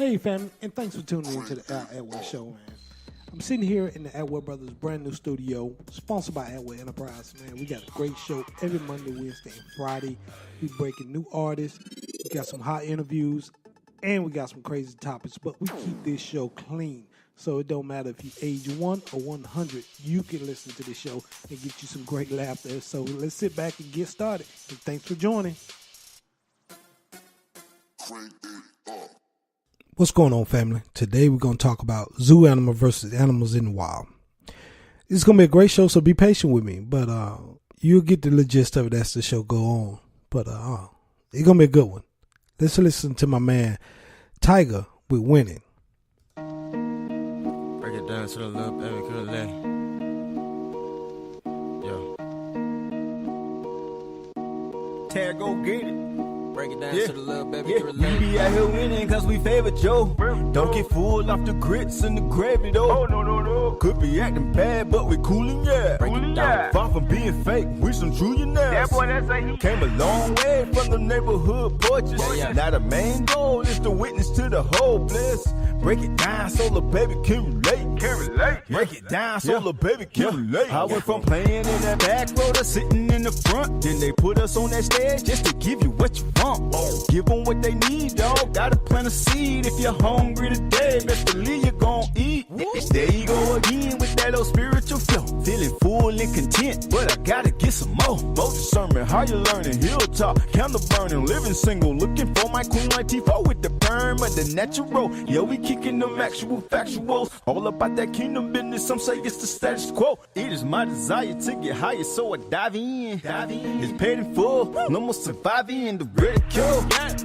Hey, family, and thanks for tuning into the Al Atwell Show, man. I'm sitting here in the Atwell Brothers brand new studio, sponsored by Atwell Enterprise, man. We got a great show every Monday, Wednesday, and Friday. We breaking new artists, we got some hot interviews, and we got some crazy topics, but we keep this show clean. So it don't matter if you age 1 or 100, you can listen to the show and get you some great laughter. So let's sit back and get started. And thanks for joining. What's going on, family? Today we're going to talk about zoo animal versus animals in the wild. It's going to be a great show, so be patient with me. But you'll get the gist of it as the show go on. But it's going to be a good one. Let's listen to my man Tiger with Winning. Break it down to the little baby curly. Yo. Tag, go get it. Break it down to the little baby curly. We be out here winning cause we favor Joe. Don't get fooled off the grits and the gravy though. Oh, no. Could be acting bad, but we coolin', yeah. Break it down. Far from being fake, we some true you now. That boy, that's a he. Came a long way from the neighborhood porches. Now the main goal is to witness to the whole bliss. Break it down so the baby can relate. Break it down so the baby can relate. I went from playing in the back row to sitting in the front. Then they put us on that stage just to give you what you want. Give them what they need, dog. Gotta plant a seed. If you're hungry today, best believe you're gon' eat. There you go again with that old spiritual flow. Feeling full and content, but I gotta get some more. Both discernment, how you learning? Hilltop, candle burning, living single. Looking for my queen like T4 with the perm of the natural. Yo, we kicking them actual factuals. All about that kingdom business, some say it's the status quo. It is my desire to get higher, so I dive in. It's paid in full, no more surviving the ridicule.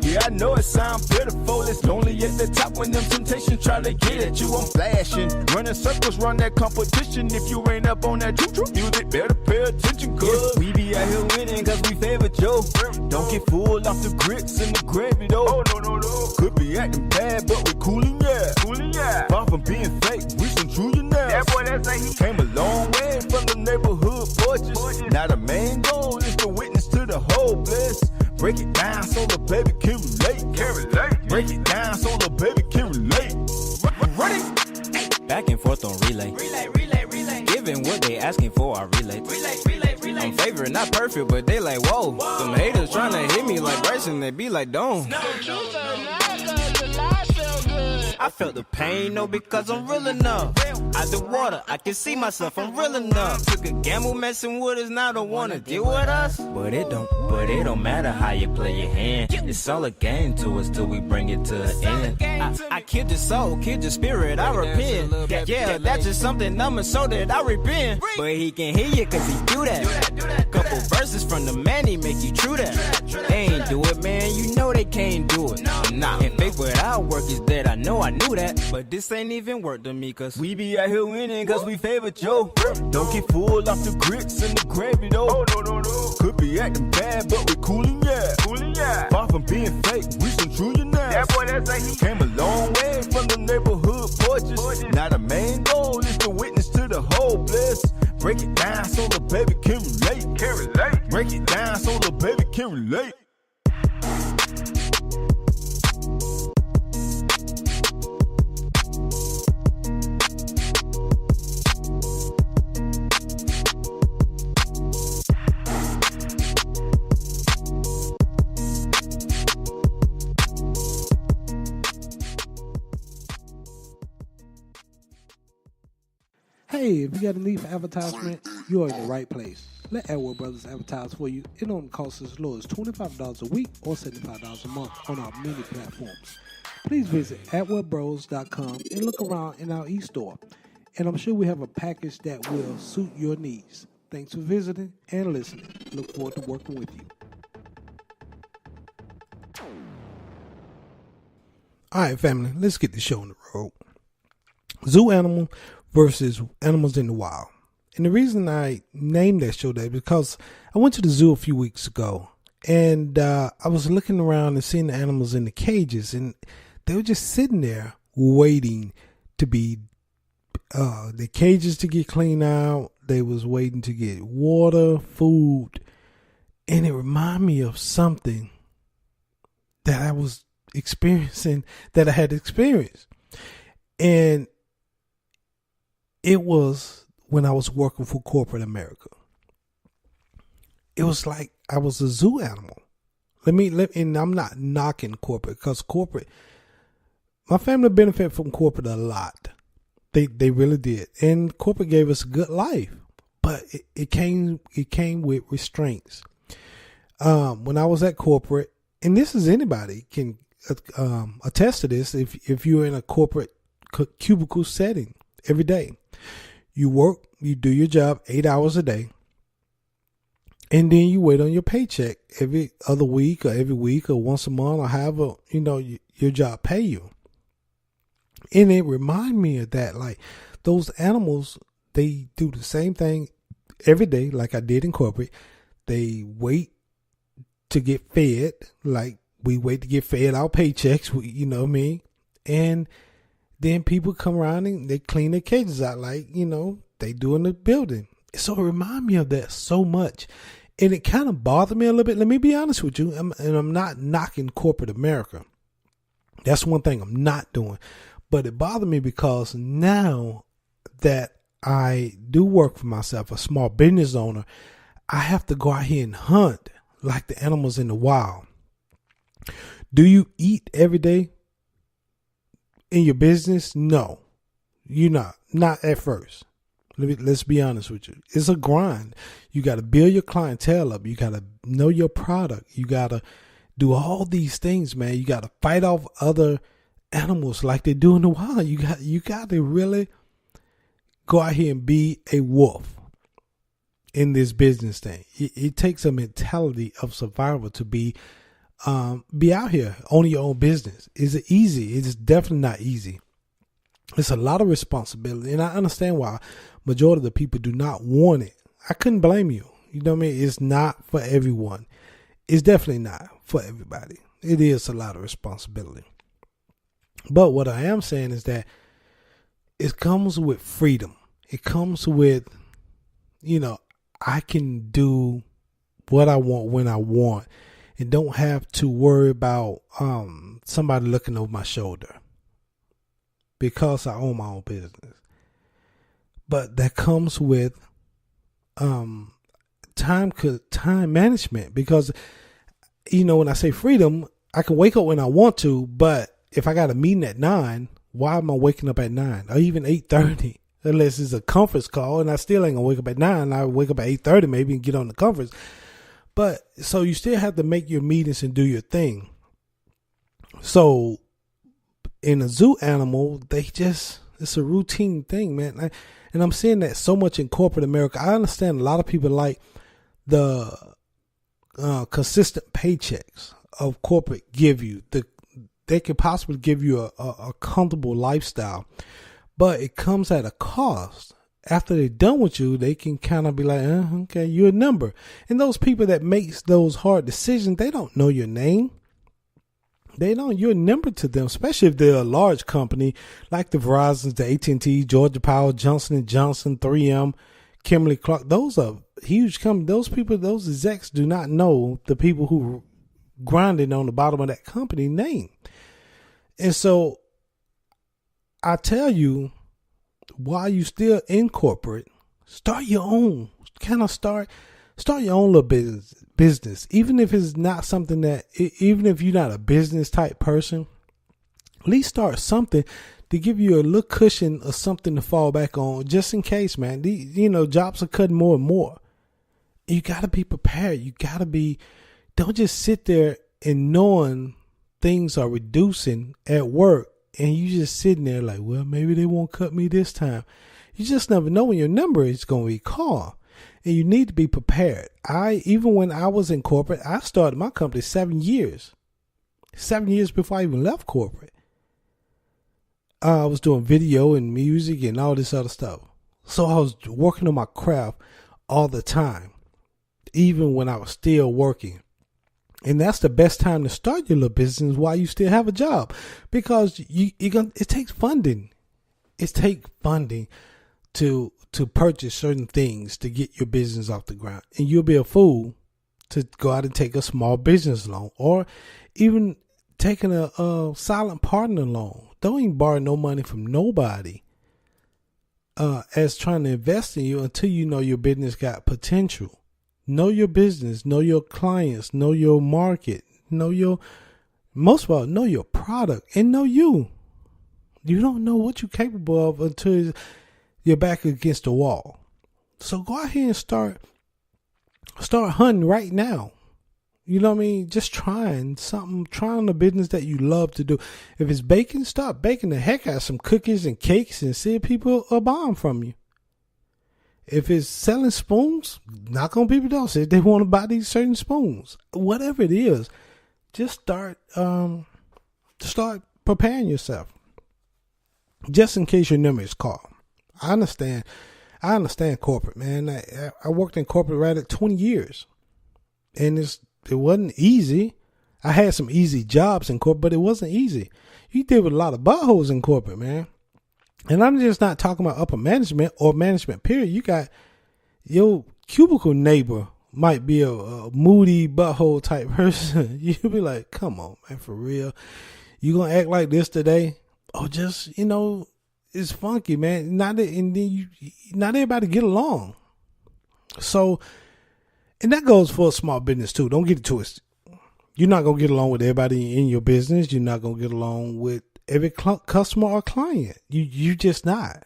Yeah, I know it sounds pitiful. It's lonely at the top when them temptations try to get at you. I'm flashing, running circles, run that competition. If you ain't up on that true music, better pay attention, cause we be out here winning cause we favor Joe. Don't get fooled off the grits and the gravy though. Oh, no. Could be acting bad, but we coolin', yeah. Far from being fake, we some true you now. That boy, that's a he. Came a long way from the neighborhood porches. Now the main goal is to witness to the whole bliss. Break it down so the baby can relate. Break it down so the baby can relate. Ready? Back and forth on relay. Giving what they asking for, I relate. I'm favorite, not perfect, but they like, whoa. Some haters tryna hit me like Bryson, they be like, don't. I felt the pain, no, because I'm real enough. Out the water, I can see myself, I'm real enough. Took a gamble messing with us, now don't wanna deal with us. But it don't matter how you play your hand. It's all a game to us till we bring it to the end. I killed your soul, killed your spirit, I repent. Yeah, that's just something number so that I repent. But he can hear you cause he do that. Couple verses from the man, he make you true that. They ain't do it, man, you know they can't do it. Nah, and faith without work is dead, I know I knew that. But this ain't even work to me cause we be out here winning cause we favor Joe. Don't get fooled off the grits and the gravy though. Oh, no. Could be acting bad, but we coolin', yeah. Far from being fake, we some true you now. That boy, that's a he. Came a long way from the neighborhood porches. Now the main goal is to witness to the whole bliss. Break it down so the baby can relate. Break it down so the baby can relate. Hey, if you got a need for advertisement, you're in the right place. Let Atwell Brothers advertise for you. It only costs as low as $25 a week or $75 a month on our many platforms. Please visit atwellbros.com and look around in our e-store. And I'm sure we have a package that will suit your needs. Thanks for visiting and listening. Look forward to working with you. All right, family, let's get the show on the road. Zoo animal versus animals in the wild. And the reason I named that show that is because I went to the zoo a few weeks ago and I was looking around and seeing the animals in the cages, and they were just sitting there waiting to be the cages to get cleaned out. They was waiting to get water, food, and it reminded me of something that experiencing that I had experienced. And it was when I was working for corporate America. It was like I was a zoo animal. And I'm not knocking corporate, because corporate, my family benefited from corporate a lot. They really did. And corporate gave us a good life, but it came with restraints. When I was at corporate, and this is anybody can attest to this, if you're in a corporate cubicle setting every day, you work, you do your job 8 hours a day, and then you wait on your paycheck every other week or every week or once a month or however, your job pay you. And it reminded me of that. Like, those animals, they do the same thing every day, like I did in corporate. They wait to get fed, like we wait to get fed our paychecks, you know what I mean? And then people come around and they clean their cages out like, they do in the building. So it reminded me of that so much. And it kind of bothered me a little bit. Let me be honest with you. I'm not knocking corporate America. That's one thing I'm not doing. But it bothered me because now that I do work for myself, a small business owner, I have to go out here and hunt like the animals in the wild. Do you eat every day in your business? No, you're not at first. Let's be honest with you. It's a grind. You got to build your clientele up. You got to know your product. You got to do all these things, man. You got to fight off other animals like they do in the wild. You got to really go out here and be a wolf in this business thing. It takes a mentality of survival to be out here owning your own business. Is it easy? It is definitely not easy. It's a lot of responsibility, and I understand why majority of the people do not want it. I couldn't blame you. You know what I mean? It's not for everyone. It's definitely not for everybody. It is a lot of responsibility. But what I am saying is that it comes with freedom. It comes with, I can do what I want when I want and don't have to worry about somebody looking over my shoulder because I own my own business. But that comes with time management, because, when I say freedom, I can wake up when I want to, but if I got a meeting at 9, why am I waking up at 9 or even 8:30? Unless it's a conference call, and I still ain't gonna wake up at 9. I wake up at 8:30 maybe and get on the conference. But so you still have to make your meetings and do your thing. So in a zoo animal, it's a routine thing, man. And I'm seeing that so much in corporate America. I understand a lot of people like the consistent paychecks of corporate give you. They could possibly give you a comfortable lifestyle, but it comes at a cost. After they're done with you, they can kind of be like, okay, you're a number. And those people that makes those hard decisions, they don't know your name. You're a number to them, especially if they're a large company like the Verizons, the AT&T, Georgia Power, Johnson & Johnson, 3M, Kimberly-Clark. Those are huge companies. Those people, those execs do not know the people who grinding on the bottom of that company name. And so I tell you, while you still in corporate, start your own. Start your own little business. Even if it's not something even if you're not a business type person, at least start something to give you a little cushion or something to fall back on, just in case, man. Jobs are cutting more and more. You got to be prepared. Don't just sit there and knowing things are reducing at work and you just sitting there like, well, maybe they won't cut me this time. You just never know when your number is going to be called. And you need to be prepared. Even when I was in corporate, I started my company 7 years. 7 years before I even left corporate. I was doing video and music and all this other stuff. So I was working on my craft all the time, even when I was still working. And that's the best time to start your little business while you still have a job, because it takes funding. It takes funding to purchase certain things to get your business off the ground. And you'll be a fool to go out and take a small business loan or even taking a silent partner loan. Don't even borrow no money from nobody as trying to invest in you until you know your business got potential. Know your business, know your clients, know your market, most of all, know your product and know you. You don't know what you're capable of until you're back against the wall. So go ahead and start hunting right now. You know what I mean? Just trying a business that you love to do. If it's baking, start baking the heck out of some cookies and cakes and see if people are buying from you. If it's selling spoons, knock on people's doors. If they want to buy these certain spoons, whatever it is, just start preparing yourself. Just in case your number is called. I understand corporate, man. I worked in corporate right at 20 years. And it wasn't easy. I had some easy jobs in corporate, but it wasn't easy. You deal with a lot of buttholes in corporate, man. And I'm just not talking about upper management or management period. You got your cubicle neighbor might be a moody butthole type person. You'll be like, come on, man, for real. You gonna act like this today? Or just, it's funky, man. Not everybody get along. So, and that goes for a small business too. Don't get it twisted. You're not going to get along with everybody in your business. You're not going to get along with every customer or client. You just not.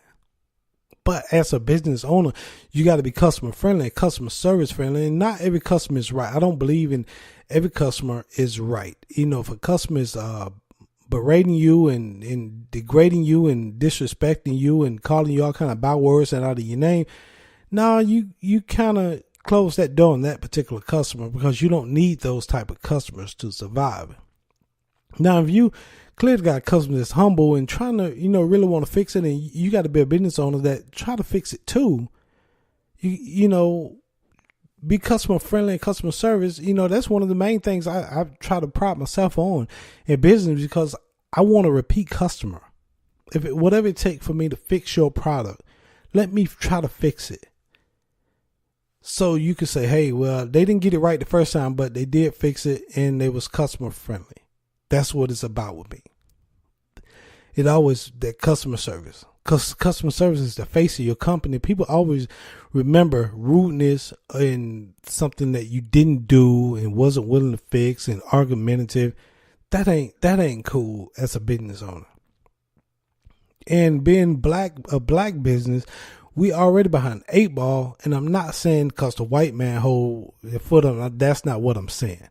But as a business owner, you got to be customer friendly and customer service friendly. And not every customer is right. I don't believe in every customer is right. If a customer is berating you and degrading you and disrespecting you and calling you all kind of bad words out of your name, you kind of close that door on that particular customer because you don't need those type of customers to survive. Now, if you clearly got a customer that's humble and trying to, really want to fix it, and you got to be a business owner that try to fix it too, be customer friendly and customer service. That's one of the main things I try to pride myself on in business because I want a repeat customer. Whatever it takes for me to fix your product, let me try to fix it. So you could say, hey, well, they didn't get it right the first time, but they did fix it and they was customer friendly. That's what it's about with me. It always that customer service. Because customer service is the face of your company. People always remember rudeness and something that you didn't do and wasn't willing to fix and argumentative. That ain't cool as a business owner. And being a black business, we already behind 8 ball, and I'm not saying because the white man hold their foot on. That's not what I'm saying.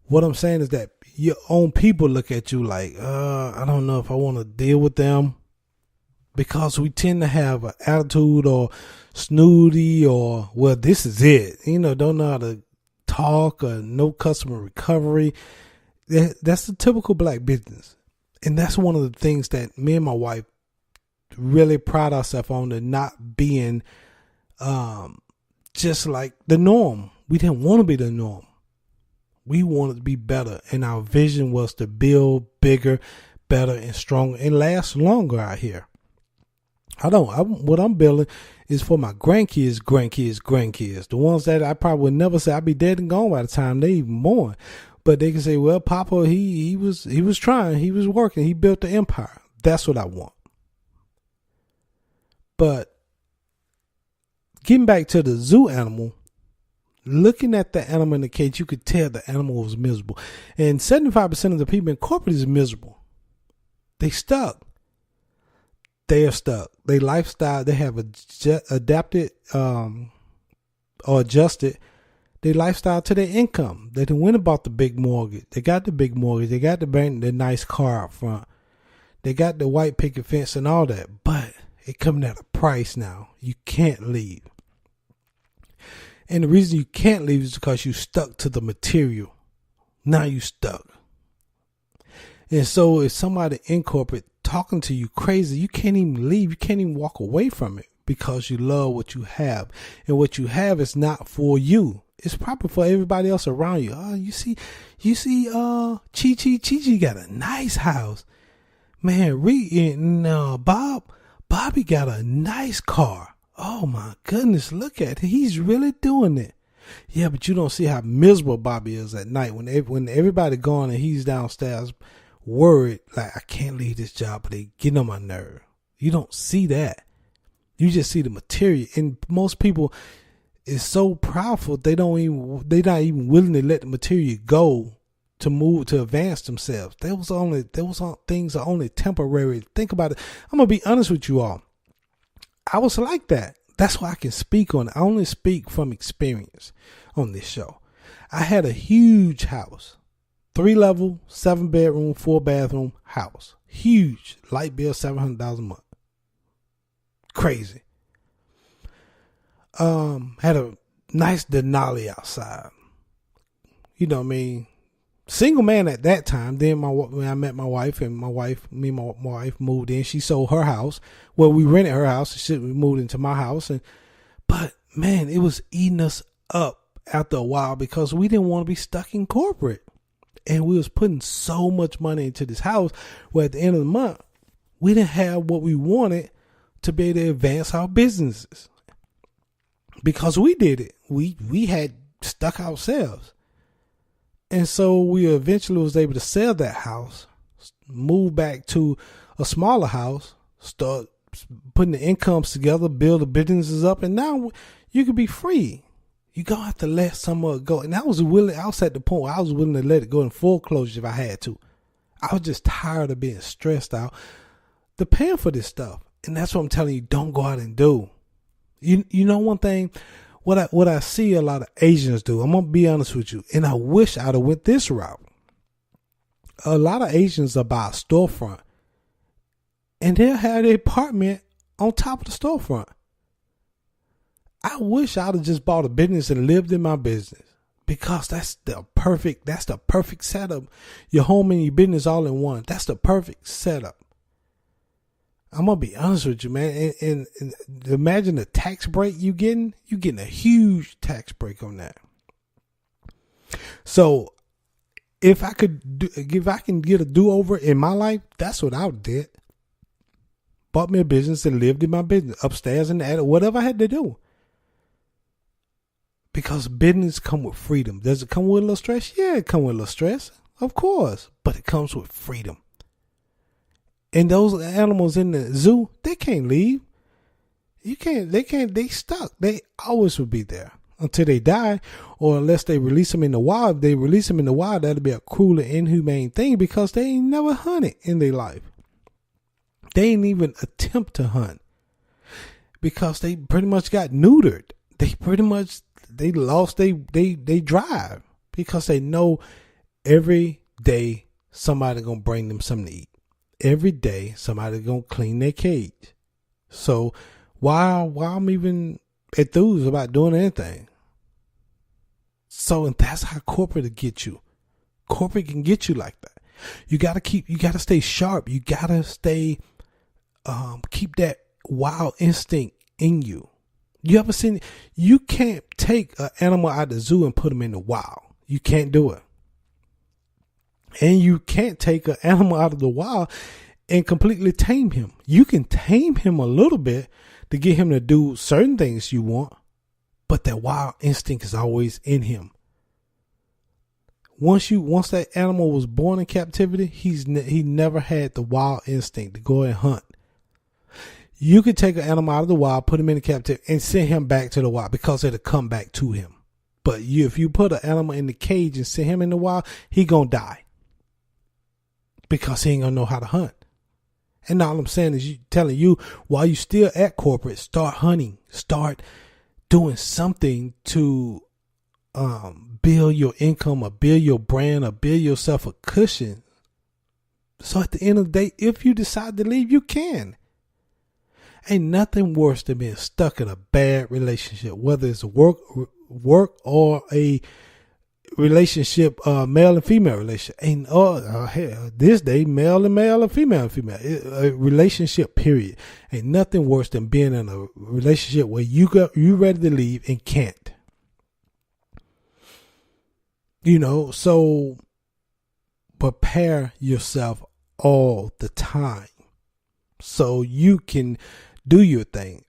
What I'm saying is that your own people look at you like, I don't know if I want to deal with them, because we tend to have an attitude or snooty or, well, this is it. Don't know how to talk or no customer recovery. That's the typical black business, and that's one of the things that me and my wife really pride ourselves on, to not being just like the norm. We didn't want to be the norm. We wanted to be better, and our vision was to build bigger, better, and stronger, and last longer out here. What I'm building is for my grandkids, the ones that I probably would never say I'd be dead and gone by the time they even born. But they can say, well, Papa, he was trying, he was working, he built the empire. That's what I want. But getting back to the zoo animal, looking at the animal in the cage, you could tell the animal was miserable. And 75% of the people in corporate is miserable. They stuck. They are stuck. Their lifestyle, they have adapted or adjusted their lifestyle to their income. They done went about the big mortgage. They got the big mortgage. They got the nice car up front. They got the white picket fence and all that. But it coming at a price now. You can't leave. And the reason you can't leave is because you stuck to the material. Now you stuck. And so if somebody in corporate talking to you crazy, you can't even leave. You can't even walk away from it because you love what you have. And what you have is not for you. It's probably for everybody else around you. Oh, you see, Chi got a nice house. Man, Bobby got a nice car. Oh my goodness, look at it. He's really doing it. Yeah, but you don't see how miserable Bobby is at night when everybody gone and he's downstairs worried, like, I can't leave this job, but they getting on my nerve. You don't see that. You just see the material. And most people is so proudful they're not even willing to let the material go to move, to advance themselves. Those things are only temporary. Think about it. I'm gonna be honest with you all. I was like that. That's why I can speak on it. I only speak from experience on this show. I had a huge house, 3-level, 7-bedroom, 4-bathroom house. Huge. Light bill, $700 a month. Crazy. Had a nice Denali outside. You know what I mean? Single man at that time. Then when I met my wife, and my wife moved in. She sold her house. Well, we rented her house. We moved into my house. But man, it was eating us up after a while because we didn't want to be stuck in corporate. And we was putting so much money into this house where at the end of the month, we didn't have what we wanted to be able to advance our businesses. Because we did it. We had stuck ourselves. And so we eventually was able to sell that house, move back to a smaller house, start putting the incomes together, build the businesses up, and now you can be free. You don't have to let some of it go. And I was at the point where I was willing to let it go in foreclosure if I had to. I was just tired of being stressed out. The paying for this stuff. And that's what I'm telling you, don't go out and do. You know one thing? What I see a lot of Asians do, I'm going to be honest with you, and I wish I'd have went this route. A lot of Asians are by a storefront, and they'll have their apartment on top of the storefront. I wish I'd have just bought a business and lived in my business, because that's the perfect setup. Your home and your business all in one. That's the perfect setup. I'm going to be honest with you, man. And imagine the tax break you're getting a huge tax break on that. So if I can get a do-over in my life, that's what I did. Bought me a business and lived in my business upstairs in the attic, whatever I had to do. Because business come with freedom. Does it come with a little stress? Yeah, it come with a little stress, of course, but it comes with freedom. And those animals in the zoo, they can't leave. They stuck. They always will be there until they die, or unless they release them in the wild. If they release them in the wild, that'll be a cruel and inhumane thing because they ain't never hunted in their life. They ain't even attempt to hunt because they pretty much got neutered. They lost they drive because they know every day somebody gonna bring them something to eat. Every day somebody's gonna clean their cage. So why I'm even enthused about doing anything? So, and that's how corporate will get you. Corporate can get you like that. You gotta stay sharp. You gotta stay keep that wild instinct in you. You can't take an animal out of the zoo and put him in the wild. You can't do it. And you can't take an animal out of the wild and completely tame him. You can tame him a little bit to get him to do certain things you want, but that wild instinct is always in him. Once that animal was born in captivity, he never had the wild instinct to go and hunt. You could take an animal out of the wild, put him in captivity, and send him back to the wild because it'll come back to him. But if you put an animal in the cage and send him in the wild, he gonna die. Because he ain't gonna know how to hunt. And all I'm saying is telling you, while you still at corporate, start hunting. Start doing something to build your income or build your brand or build yourself a cushion. So at the end of the day, if you decide to leave, you can. Ain't nothing worse than being stuck in a bad relationship, whether it's a work or a relationship, male and female relationship. Ain't this day male and male or female and female. A relationship, period. Ain't nothing worse than being in a relationship where you ready to leave and can't. So prepare yourself all the time so you can do your thing.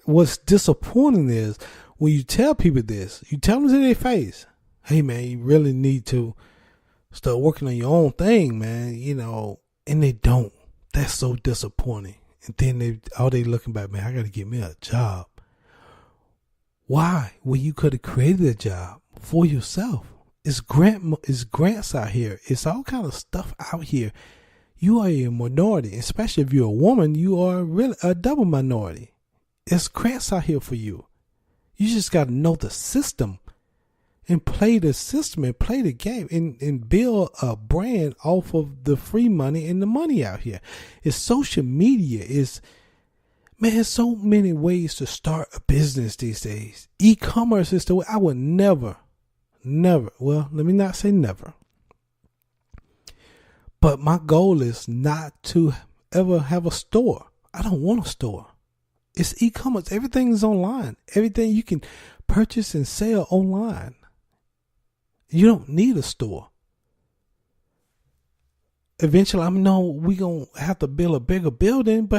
What's disappointing is when you tell people this, you tell them to their face, hey man, you really need to start working on your own thing, man, and they don't. That's so disappointing. And then they looking back, man, I got to get me a job. Why? Well, you could have created a job for yourself. It's grants out here. It's all kind of stuff out here. You are a minority, especially if you're a woman. You are really a double minority. It's grants out here for you. You just got to know the system and play the system and play the game and build a brand off of the free money and the money out here. It's social media. There's so many ways to start a business these days. E-commerce is the way. I would never, well, let me not say never. But my goal is not to ever have a store. I don't want a store. It's e-commerce. Everything is online. Everything you can purchase and sell online. You don't need a store. Eventually, I know we're going to have to build a bigger building,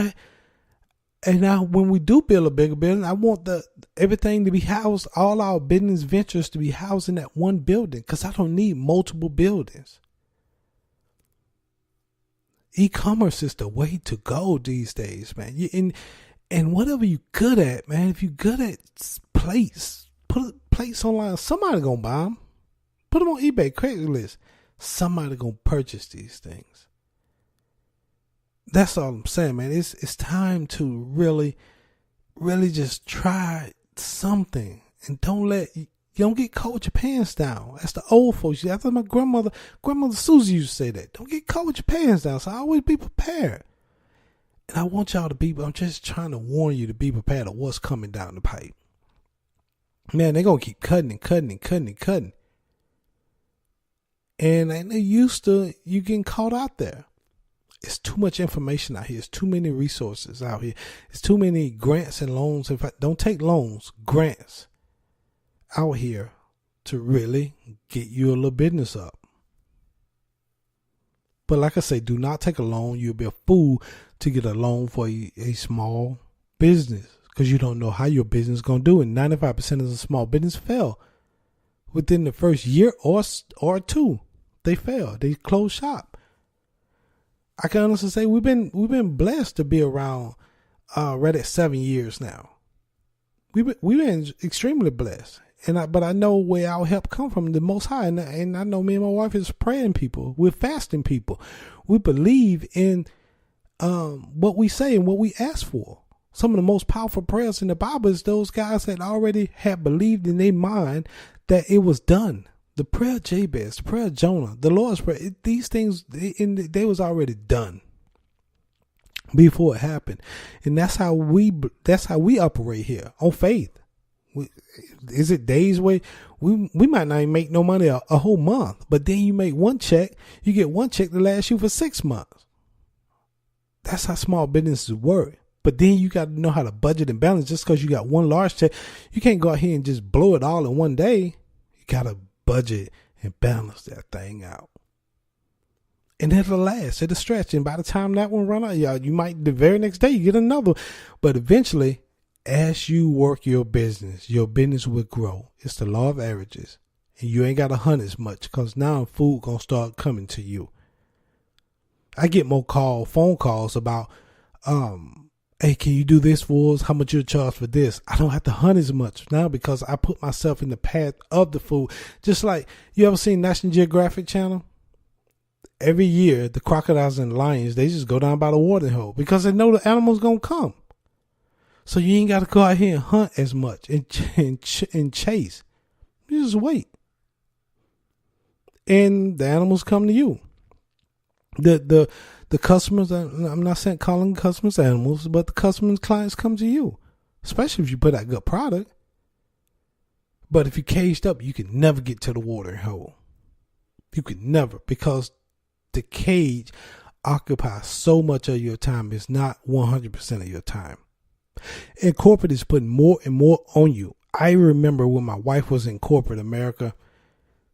and now when we do build a bigger building, I want everything to be housed, all our business ventures to be housed in that one building, because I don't need multiple buildings. E-commerce is the way to go these days, man. And whatever you're good at, man, if you're good at plates, put plates online, somebody going to buy them. Put them on eBay, Craigslist. Somebody going to purchase these things. That's all I'm saying, man. It's time to really, really just try something, and you don't get caught with your pants down. That's the old folks. I thought my grandmother Susie used to say that. Don't get caught with your pants down. So I always be prepared. And I want y'all to I'm just trying to warn you to be prepared of what's coming down the pipe. Man, they're going to keep cutting and cutting and cutting and cutting. And they're used to you getting caught out there. It's too much information out here. It's too many resources out here. It's too many grants and loans. In fact, don't take loans, grants out here to really get you a little business up. But like I say, do not take a loan. You'll be a fool to get a loan for a small business, because you don't know how your business is going to do. And 95% of the small business fail within the first year or two. They fail. They close shop. I can honestly say we've been blessed to be around right at 7 years now. We've been extremely blessed, but I know where our help come from, the Most High, and I know me and my wife is praying people. We're fasting people. We believe in what we say and what we ask for. Some of the most powerful prayers in the Bible is those guys that already had believed in their mind that it was done. The prayer of Jabez, the prayer of Jonah, the Lord's Prayer, these things, they was already done before it happened. And that's how we operate here, on faith. Is it days where we might not even make no money a whole month, but then you make one check, you get one check to last you for 6 months. That's how small businesses work. But then you got to know how to budget and balance. Just because you got one large check, you can't go out here and just blow it all in one day. You got to budget and balance that thing out. And it'll last. It'll stretch. And by the time that one run out, you might, the very next day, you get another. But eventually, as you work your business will grow. It's the law of averages. And you ain't got to hunt as much, because now food going to start coming to you. I get more phone calls about, hey, can you do this for us? How much you charge for this? I don't have to hunt as much now because I put myself in the path of the food. Just like, you ever seen National Geographic Channel? Every year, the crocodiles and lions, they just go down by the watering hole because they know the animal's going to come. So you ain't got to go out here and hunt as much and chase. You just wait. And the animals come to you. The customers, I'm not saying calling customers animals, but the customers, clients come to you, especially if you put out good product. But if you're caged up, you can never get to the watering hole. You can never, because the cage occupies so much of your time. It's not 100% of your time. And corporate is putting more and more on you. I remember when my wife was in corporate America,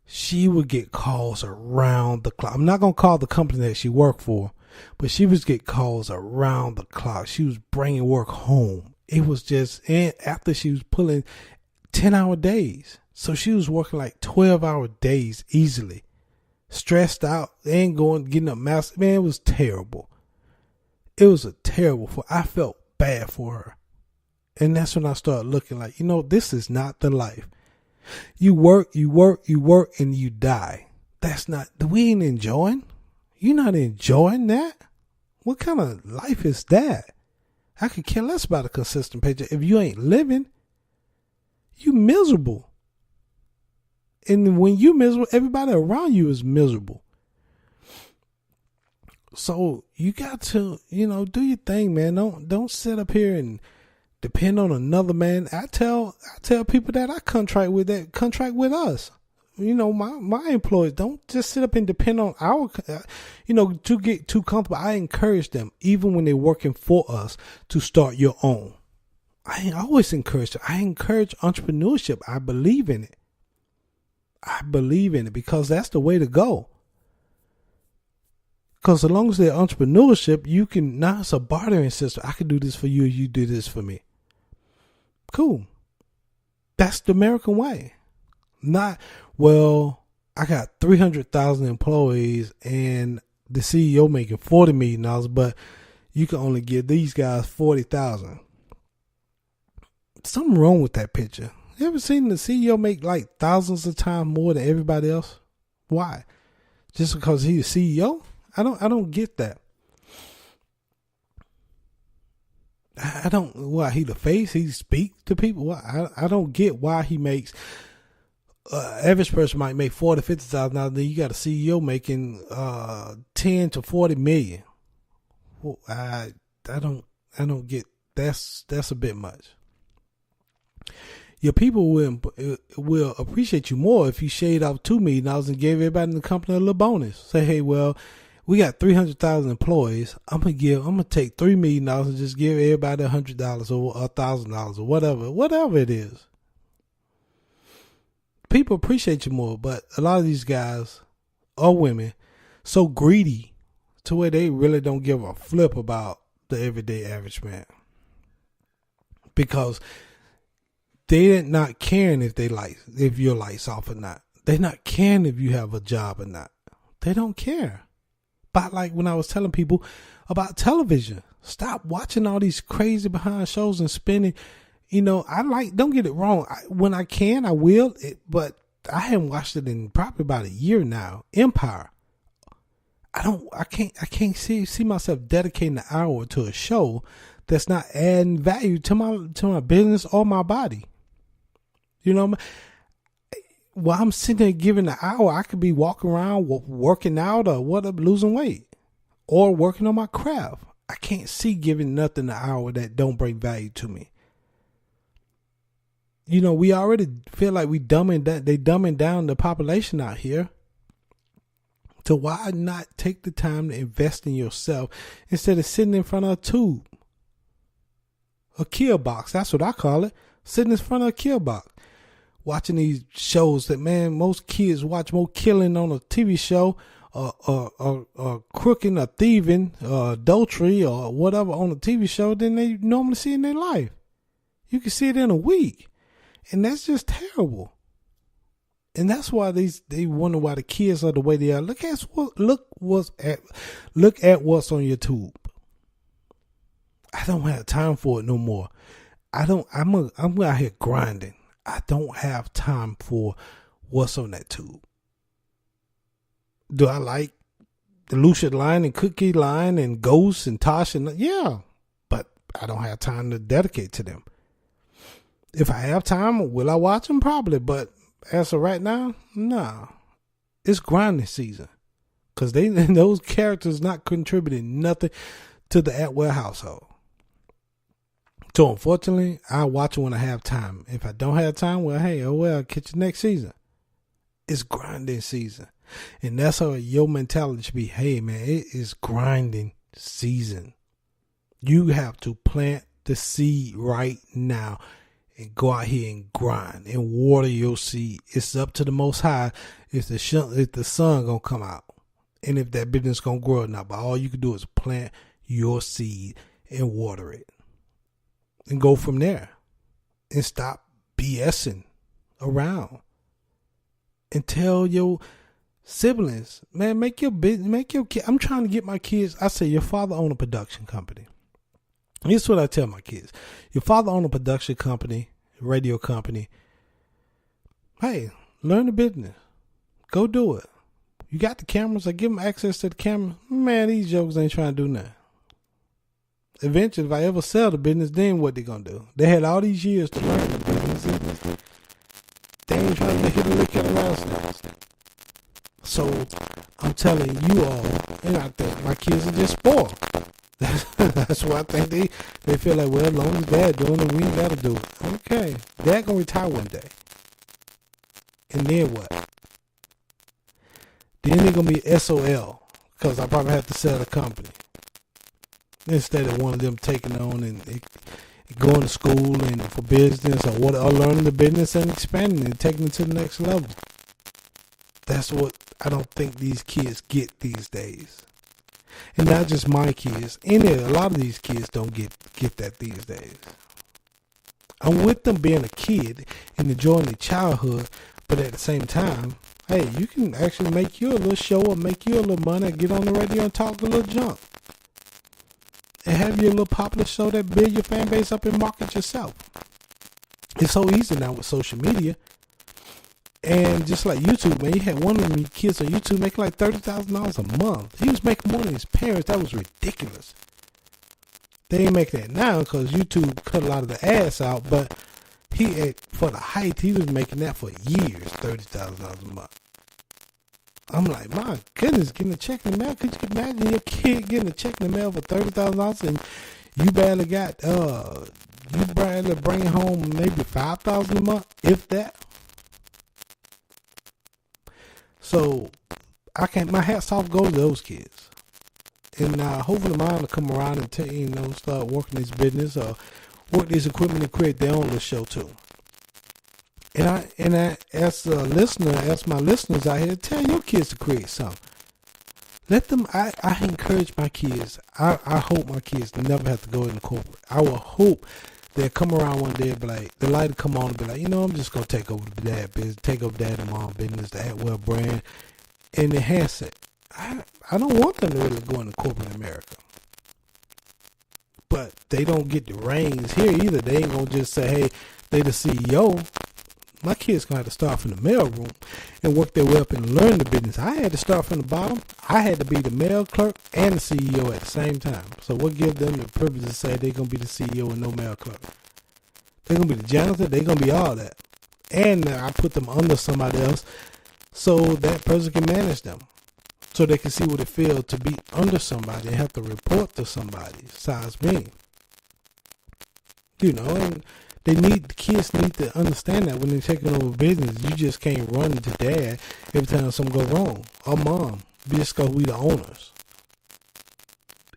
she would get calls around the clock. I'm not going to call the company that she worked for, but she would get calls around the clock. She was bringing work home. It was just, and after she was pulling 10-hour days. So she was working like 12-hour days easily. Stressed out, ain't getting up massive. Man, it was terrible. It was I felt bad for her. And that's when I started looking like, this is not the life. You work, and you die. We ain't enjoying. You're not enjoying that? What kind of life is that? I could care less about a consistent paycheck. If you ain't living, you miserable. And when you miserable, everybody around you is miserable. So you got to, do your thing, man. Don't sit up here and depend on another man. I tell people that I contract with us. My employees, don't just sit up and depend on to get too comfortable. I encourage them, even when they're working for us, to start your own. I always encourage them. I encourage entrepreneurship. I believe in it. Because that's the way to go. Because as long as they're entrepreneurship, now it's a bartering system. I can do this for you, you do this for me. Cool. That's the American way. Not, I got 300,000 employees and the CEO making $40 million, but you can only give these guys 40,000. Something wrong with that picture. You ever seen the CEO make like thousands of times more than everybody else? Why? Just because he's a CEO? I don't get that. I don't, he the face, he speaks to people. I don't get why he makes, average person might make $40,000 to $50,000. Then you got a CEO making 10 to 40 million. Well, I don't get, that's a bit much. Your people will appreciate you more if you shade off $2 million and gave everybody in the company a little bonus. Say, hey, we got 300,000 employees. I'm gonna take $3 million and just give everybody $100 or $1,000 or whatever it is. People appreciate you more, but a lot of these guys or women so greedy to where they really don't give a flip about the everyday average man, because they're not caring if your lights off or not. They're not caring if you have a job or not. They don't care. But like when I was telling people about television, stop watching all these crazy behind shows and spending. Don't get it wrong. When I can, I will. But I haven't watched it in probably about a year now. Empire. I can't see myself dedicating an hour to a show that's not adding value to my business or my body. While I'm sitting there giving an hour, I could be walking around, working out or whatever, losing weight or working on my craft. I can't see giving nothing an hour that don't bring value to me. We already feel like they dumbing down the population out here. So why not take the time to invest in yourself instead of sitting in front of a tube? A kill box, that's what I call it. Sitting in front of a kill box. Watching these shows that, man, most kids watch more killing on a TV show or crooking or thieving or adultery or whatever on a TV show than they normally see in their life. You can see it in a week. And that's just terrible. And that's why they wonder why the kids are the way they are. Look at what's on your tube. I don't have time for it no more. I'm out here grinding. I don't have time for what's on that tube. Do I like the Lucia line and Cookie line and Ghost and Tosh? Yeah, but I don't have time to dedicate to them. If I have time, will I watch them? Probably, but as of right now, nah. It's grinding season because those characters not contributing nothing to the Atwell household. So unfortunately, I watch it when I have time. If I don't have time, catch you next season. It's grinding season. And that's how your mentality should be. Hey man, it is grinding season. You have to plant the seed right now and go out here and grind and water your seed. It's up to the Most High if the sun gonna come out and if that business gonna grow or not. But all you can do is plant your seed and water it. And go from there. And stop BSing around. And tell your siblings, man, make your kid. I'm trying to get my kids. I say your father own a production company. Here's what I tell my kids. Your father own a production company, radio company. Hey, learn the business. Go do it. You got the cameras. I give them access to the camera. Man, these jokers ain't trying to do nothing. Eventually, if I ever sell the business, then what they gonna do? They had all these years to learn the business. They ain't trying to hit a lick at the last. So I'm telling you all, and I think my kids are just spoiled. That's why I think they feel like, well, as long as dad doing it, we ain't gotta do it. Okay, dad gonna retire one day, and then what? Then they're gonna be SOL because I probably have to sell the company instead of one of them taking on and going to school and for business or learning the business and expanding it, taking it to the next level. That's what I don't think these kids get these days. And not just my kids. A lot of these kids don't get that these days. I'm with them being a kid and enjoying their childhood, but at the same time, hey, you can actually make you a little show or make you a little money, get on the radio and talk a little junk. And have your little popular show that build your fan base up and market yourself. It's so easy now with social media. And just like YouTube, man, you had one of them kids on YouTube making like $30,000 a month. He was making more than his parents. That was ridiculous. They ain't making that now because YouTube cut a lot of the ads out. But for the height, he was making that for years, $30,000 a month. I'm like, my goodness, getting a check in the mail. Could you imagine your kid getting a check in the mail for $30,000 and you barely bring home maybe $5,000 a month, if that? So my hat's off goes to those kids. And hopefully mine will come around and start working this business or work this equipment and create their own little show too. And I as a listener, as my listeners out here, tell your kids to create something. Let them. I encourage my kids. I hope my kids never have to go into corporate. I will hope they'll come around one day and be like, the light will come on and be like, I'm just gonna take over the dad business, take over dad and mom business, the Atwell brand, and enhance it. I don't want them to really go into corporate America. But they don't get the reins here either. They ain't gonna just say, hey, they the CEO. My kids gonna have to start from the mailroom and work their way up and learn the business. I had to start from the bottom. I had to be the mail clerk and the CEO at the same time. So what gives them the privilege to say they're gonna be the CEO and no mail clerk? They're gonna be the janitor. They're gonna be all that. And I put them under somebody else so that person can manage them, so they can see what it feels to be under somebody and have to report to somebody besides me. And the kids need to understand that when they're taking over business, you just can't run into dad every time something go wrong, or mom, just because we the owners.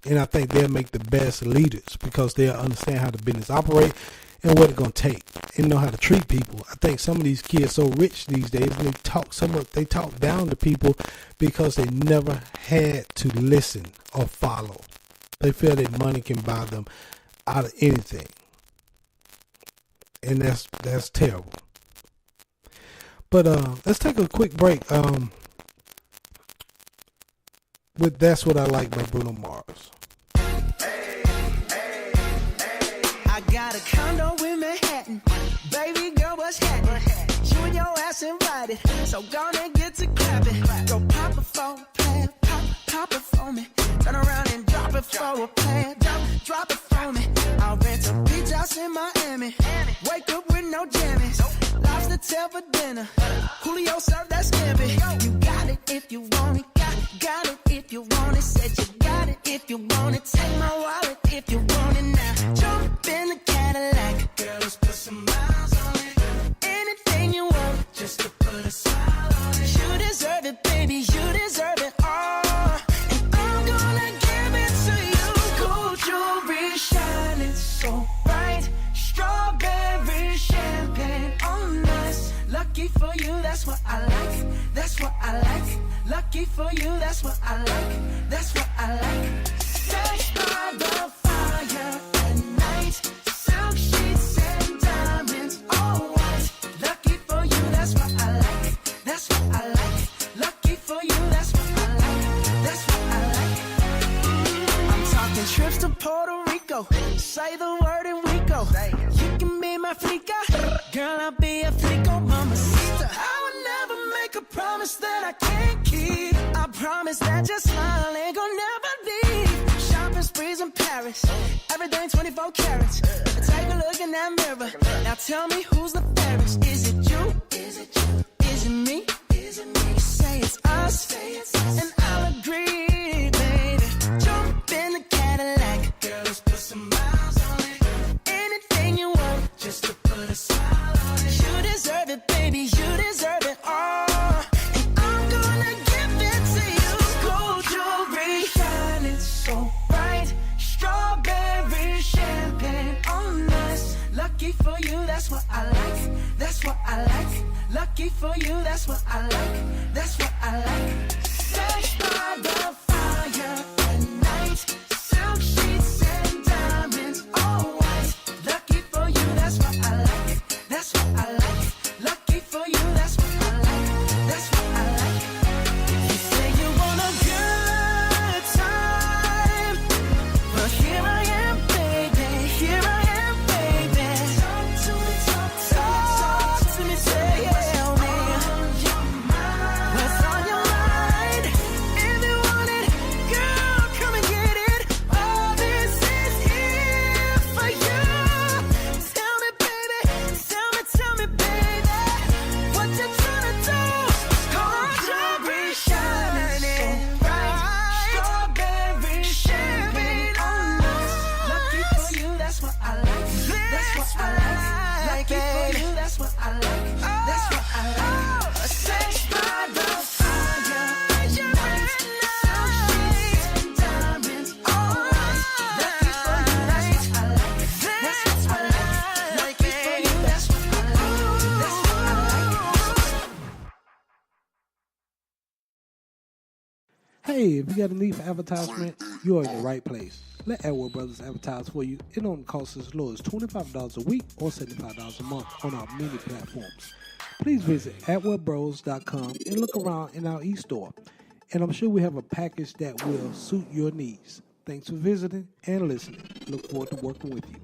And I think they'll make the best leaders because they'll understand how the business operate and what it's gonna take, and know how to treat people. I think some of these kids so rich these days, and they talk down to people because they never had to listen or follow. They feel that money can buy them out of anything. And that's terrible. But let's take a quick break. With That's What I Like by Bruno Mars. I got a condo in Manhattan. Baby girl, what's happening? You and your ass invited, so gonna get to clapping. Go pop it for a plan, pop it for me. Turn around and drop it for a plan, drop it for me. I'll rent a beach house in Miami. Wake up with no jammies. Lobster tail for dinner. Julio served that scampi. You got it if you want it. Got it if you want it. Said you got it if you want it. Take my wallet if you want it now. Jump in the Cadillac. Girl, let's put some miles on it. Anything you want, just to put a smile on it. You deserve it, baby. You deserve it all. And I'm gonna give it to you. Gold jewelry shining so bright. Strawberry champagne on us. Lucky for you, that's what I like. That's what I like. Lucky for you, that's what I like. That's what I like. Sex by the fire at night. Silk sheets and diamonds, all white. Taking trips to Puerto Rico. Say the word and we go. You can be my flica. Girl, I'll be a flico, mamacita. I would never make a promise that I can't keep. I promise that your smile ain't gonna never leave. Shopping sprees in Paris. Everything 24 carats. Take a look in that mirror. Now tell me who's the fairest. Is it you? Is it you? Is it me? Is it me? You say it's us, and I'll agree, baby. Jump in the Cadillac. Girl, let's put some miles on it. Anything you want, just to put a smile on it. You deserve it, baby. You deserve it all. And I'm gonna give it to you. Gold jewelry, shining so bright. Strawberry champagne on us. Lucky for you, that's what I like. That's what I like. Lucky for you, that's what I like. That's what I like. Sex by the fire at night. Silk sheets and diamonds, all white. Lucky for you, that's what I like. That's what I like. Lucky for you, that's what I like. That's what I like. You say you want a good time, but here I am, baby. Here I am, baby. Talk to me, talk to me, tell me. What's on your mind? If you want it, girl, come and get it. All this is here for you. Tell me, baby, tell me, baby, what you tryna do? Gold jewelry shining bright. Strawberry champagne on us. Lucky for you, that's what I like. That's what I like. Lucky for you, that's what I like. That's what I like. Sex by the fire at night. Silk sheets and diamonds, all right. Lucky for you, that's what I like. That's what I like. Lucky for you, that's what I like. That's what I like. Hey, if you got a need for advertisement, you're in the right place. Let Edward Brothers advertise for you. It only costs as low as $25 a week or $75 a month on our many platforms. Please visit edwardbros.com and look around in our e-store. And I'm sure we have a package that will suit your needs. Thanks for visiting and listening. Look forward to working with you.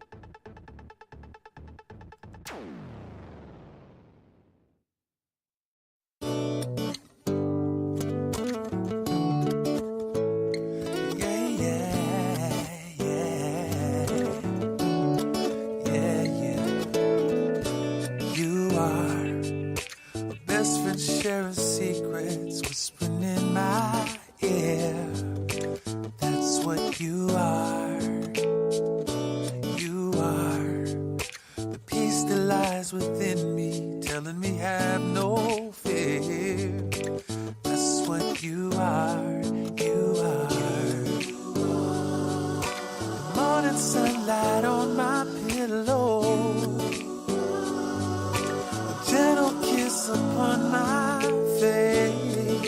You are a best friend sharing secrets, whispering in my ear. That's what you are. You are the peace that lies within me, telling me have no fear. That's what you are. You are the morning sunlight on my pillow, gentle kiss upon my face,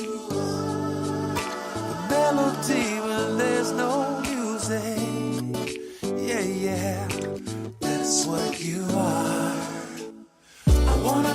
the melody when there's no music. Yeah, that's what you are. I wanna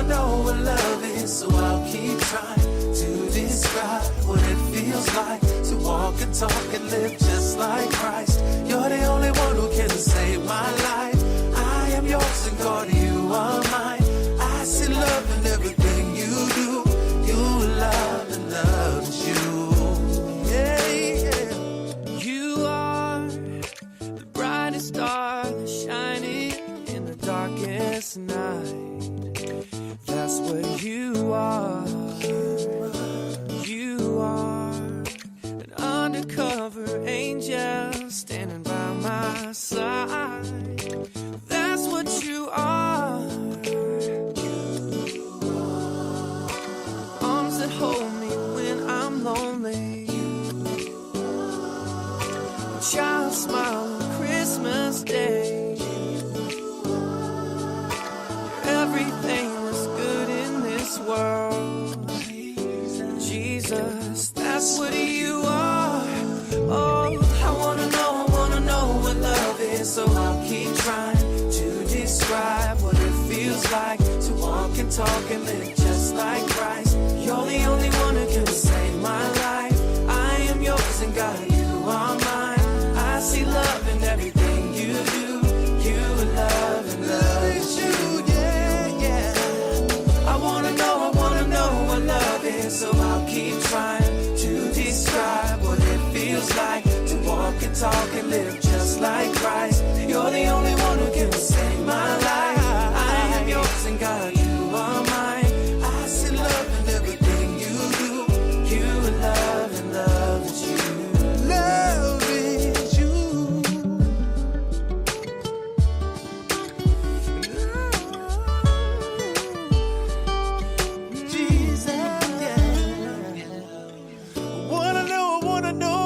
know what love is, so I'll keep trying to describe what it feels like to walk and talk and live just like Christ. You're the only one who can save my life. I am yours and God, you are mine. I see love in everything you do. You love and love is you. Yeah. You are the brightest star that's shining in the darkest night. That's what you are. You are an undercover angel standing by my side. That's what you are. Arms that hold me when I'm lonely. Child smile on Christmas Day. Everything that's good in this world. Jesus, that's what you are. Oh, I wanna know what love is, so I'll keep trying to describe what it feels like to walk and talk and live just like Christ. You're the only one who can save my life. I am yours and God, you are mine. walk and talk and live just like Christ. You're the only one who can save my life. I am yours and God, you are mine. I see love in everything you do. You are love and love is you. Love is you. Jesus, yeah. I wanna know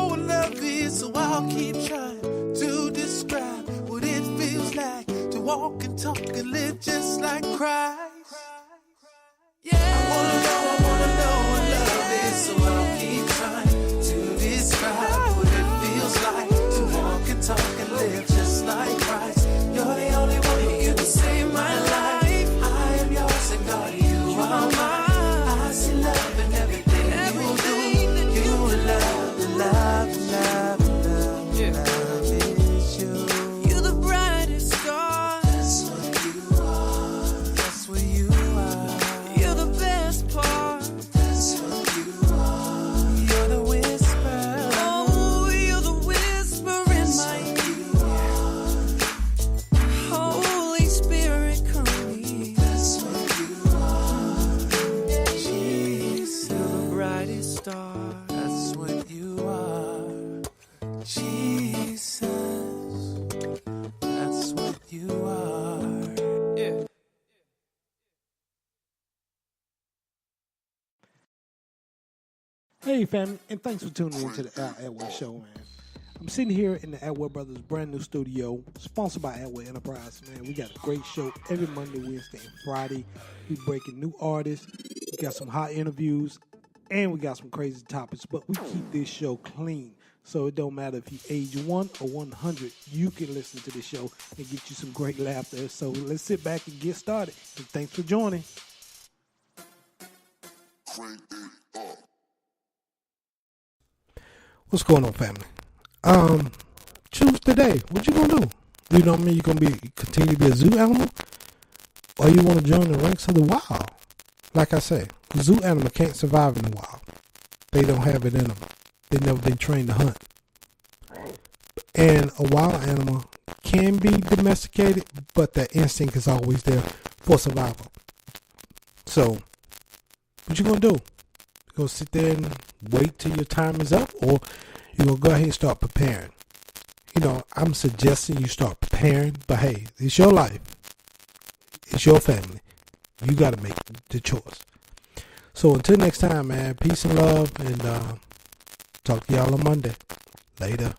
what love is, so I'll keep trying to describe what it feels like to walk and talk and live just like Christ. Yeah. I wanna know what love is, so I'll keep trying to describe what it feels like to walk and talk and live just like Christ. You're the only one who can save my life. I am yours and God, you are mine. I see love in everything you do. You are love, love, love, love, yeah. Love is you. You're the brightest star. That's what you are. That's what you are. You're the best part. That's what you are. You're the whisper. Oh, you're the whisper in my ear. Holy Spirit, come here. That's what you are. Jesus, you're the brightest star. That's what you are. Jesus, that's what you are. Yeah. Hey, family, and thanks for tuning into the Al Atwood Show, man. I'm sitting here in the Atwood Brothers brand new studio, sponsored by Atwood Enterprise, man. We got a great show every Monday, Wednesday, and Friday. We breaking new artists, we got some hot interviews, and we got some crazy topics, but we keep this show clean. So it don't matter if you age 1 or 100, you can listen to this show and get you some great laughter. So let's sit back and get started. And thanks for joining. What's going on, family? Choose today. What you gonna do? You know what I mean? You gonna continue to be a zoo animal, or you want to join the ranks of the wild? Like I say, the zoo animal can't survive in the wild. They don't have it in them. They never been trained to hunt. And a wild animal can be domesticated, but that instinct is always there for survival. So, what you gonna do? You gonna sit there and wait till your time is up, or you gonna go ahead and start preparing? You know, I'm suggesting you start preparing, but hey, it's your life. It's your family. You gotta make the choice. So until next time, man, peace and love, and talk to y'all on Monday. Later.